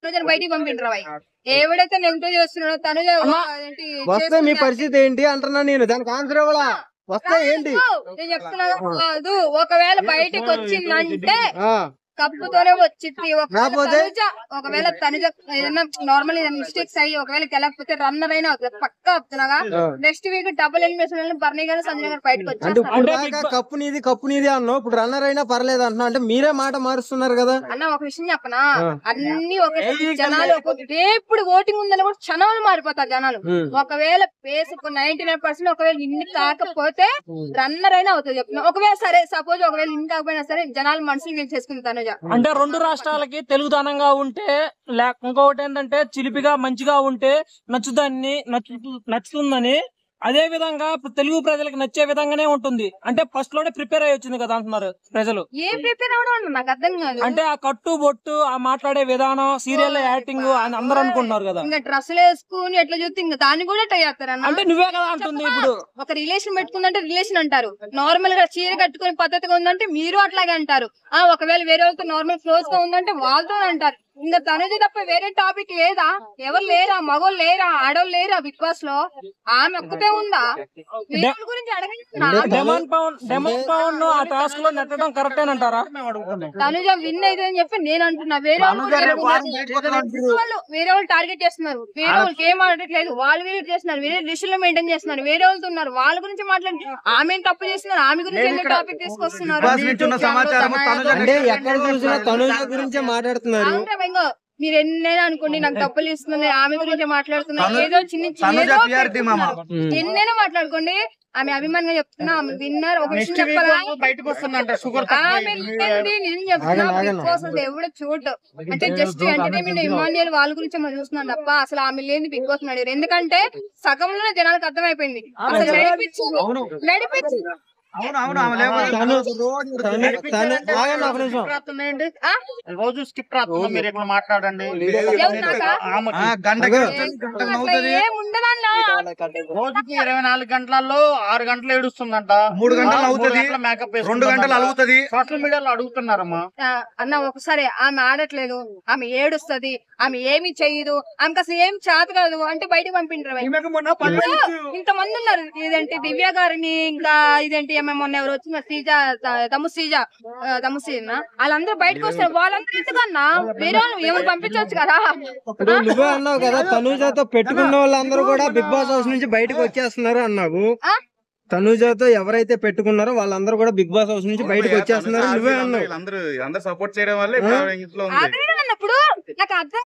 తనుజని బయటికి పంపిండ్రు ఎవడైతే నెగిటివ్ చేస్తున్నాడో తనుజ వస్తే మీ పరిస్థితి ఏంటి అంటున్నా నేను, దానికి ఆన్సర్ ఇవ్వాలా? వస్తే ఏంటి నేను చెప్తున్నా కాదు, ఒకవేళ బయటకు వచ్చిందంటే కప్పుతోనే వచ్చింది. ఒకవేళ తనుజ ఏదైనా నార్మల్ మిస్టేక్స్ అయ్యి ఒకవేళ గెలకపోతే రన్నర్ అయినా పక్కా వస్తున్నాగా నెక్స్ట్ వీక్ డబుల్ ఎలిమినేషన్ బర్నీ గారు సంజయ్ గారు బయటకు వచ్చారు. కప్పు నీది అన్నావు, ఇప్పుడు రన్నర్ అయినా పర్లేదు అంటున్నా, అంటే మీరే మాట మారుస్తున్నారు కదా అన్న. ఒక విషయం చెప్పనా, అన్ని ఒక జనాలు ఇప్పుడు ఓటింగ్ ఉందని కూడా క్షణాలు మారిపోతారు జనాలు. ఒకవేళ పేసుకు 99% ఒకవేళ ఇన్ని కాకపోతే రన్నర్ అయినా అవుతుంది చెప్తున్నా. ఒకవేళ సరే సపోజ్ ఒకవేళ ఇన్ని కాకపోయినా సరే జనాలు మనసులు గెలిచేసుకుంది తనుజ. అంటే రెండు రాష్ట్రాలకి తెలుగుదనంగా ఉంటే, ఇంకొకటి ఏంటంటే చిలిపిగా మంచిగా ఉంటే నచ్చుతుందని, అదే విధంగా తెలుగు ప్రజలకు నచ్చే విధంగానే ఉంటుంది. అంటే ఫస్ట్ లోనే ప్రిపేర్ అయ్యి వచ్చింది కదా అంటున్నారు ప్రజలు. ఏం ప్రిపేర్ అవడం నాకు అర్థం కాదు. అంటే ఆ కట్టు బొట్టు, ఆ మాట్లాడే విధానం, సీరియల్ యాక్టింగ్ అని అందరూ అనుకుంటున్నారు కదా. ఇంకా డ్రెస్సులు వేసుకుని ఎట్లా చూస్తే ఇంకా దాన్ని కూడా ట్రై చేస్తారు. అంటే నువ్వే కదా అంటుంది. ఇప్పుడు ఒక రిలేషన్ పెట్టుకుందంటే రిలేషన్ అంటారు, నార్మల్ గా చీర కట్టుకుని పద్ధతిగా ఉందంటే మీరు అట్లాగే అంటారు. ఒకవేళ వేరే వాళ్ళతో నార్మల్ క్లోజ్ గా ఉందంటే వాళ్ళతో అంటారు. ఇంకా తనుజ తప్ప వేరే టాపిక్ లేదా? ఎవరు లేరా? మగోళ్ళు లేరా? ఆడోళ్ళు లేరా బిగ్ బాస్ లో? ఆమె ఒక్కతే ఉందా? గురించి డెమాన్ పవన్ ఆ టాస్క్ లో నెట్టడం కరెక్ట్ అంటారా? తనుజ విన్ అయితే అని చెప్పి నేను అంటున్నా. వేరే వాళ్ళు టార్గెట్ చేస్తున్నారు, వేరే వాళ్ళకి ఏం ఆడట్లేదు, వాళ్ళు వేరే చేస్తున్నారు, వేరే డిషులు మెయింటైన్ చేస్తున్నారు, వేరే వాళ్ళతో ఉన్నారు, వాళ్ళ గురించి మాట్లాడి ఆమె తప్పు చేస్తున్నారు, ఆమె గురించి టాపిక్ తీసుకొస్తున్నారు. అంటే ఎక్కడ చూసినా తనుజ గురించే మాట్లాడుతున్నారు. మీరు ఎన్నైనా అనుకోండి, నాకు డబ్బులు ఇస్తుంది, ఆమె గురించి మాట్లాడుతున్నారు, ఏదో ఎన్నైనా మాట్లాడుకోండి. ఆమె అభిమానంగా చెప్తున్నా, ఆమె విన్నర్. ఒక విషయం చెప్పాలా, ఆమె నేను చెప్తున్నా బిగ్ బాస్ ఎవడో చూడు అంటే జస్ట్ ఎంటర్టైన్మెంట్ ఇమాన్యుయల్ వాళ్ళ గురించి మనం చూస్తున్నాం తప్ప అసలు ఆమె లేని బిగ్ బాస్ నడిగారు. ఎందుకంటే సగంలోనే జనాలకు అర్థమైపోయింది అసలు నడిపించి రోజు స్కిప్ రాస్తుంది. మీరు ఎట్లా మాట్లాడండి, రోజుకి 24 గంటలలో 6 గంటలు ఏడుస్తుందంట, 3 గంటలు అవుతుంది, మేకప్ 2 గంటలు అవుతుంది. సోషల్ మీడియాలో అడుగుతున్నారమ్మా. అన్న ఒకసారి ఆమె ఆడట్లేదు, ఆమె ఏడుస్తుంది, ఆమె ఏమి చెయ్యదు, ఆమెకు అసలు ఏం చేత కాదు అంటే బయటకు పంపింటారు. ఇంతమంది ఉన్నారు, ఇదేంటి దివ్య గారిని, ఇంకా ఇదేంటి మొన్న ఎవరు వచ్చిన శ్రీజ వాళ్ళందరూ బయటకు వస్తారు. వాళ్ళందరూ ఎందుకన్నా వేరే వాళ్ళు ఎవరు పంపించవచ్చు కదా. నువ్వే అన్నావు కదా తనుజతో పెట్టుకున్న వాళ్ళందరూ కూడా బిగ్ బాస్ హౌస్ నుంచి బయటకు వచ్చేస్తున్నారు అన్నావు. తనుజతో ఎవరైతే పెట్టుకున్నారో వాళ్ళందరూ కూడా బిగ్ బాస్ హౌస్ నుంచి బయటకు వచ్చేస్తున్నారు నువ్వే అన్నావు. అందరూ సపోర్ట్ చేయడం వల్ల అన్నప్పుడు నాకు అర్థం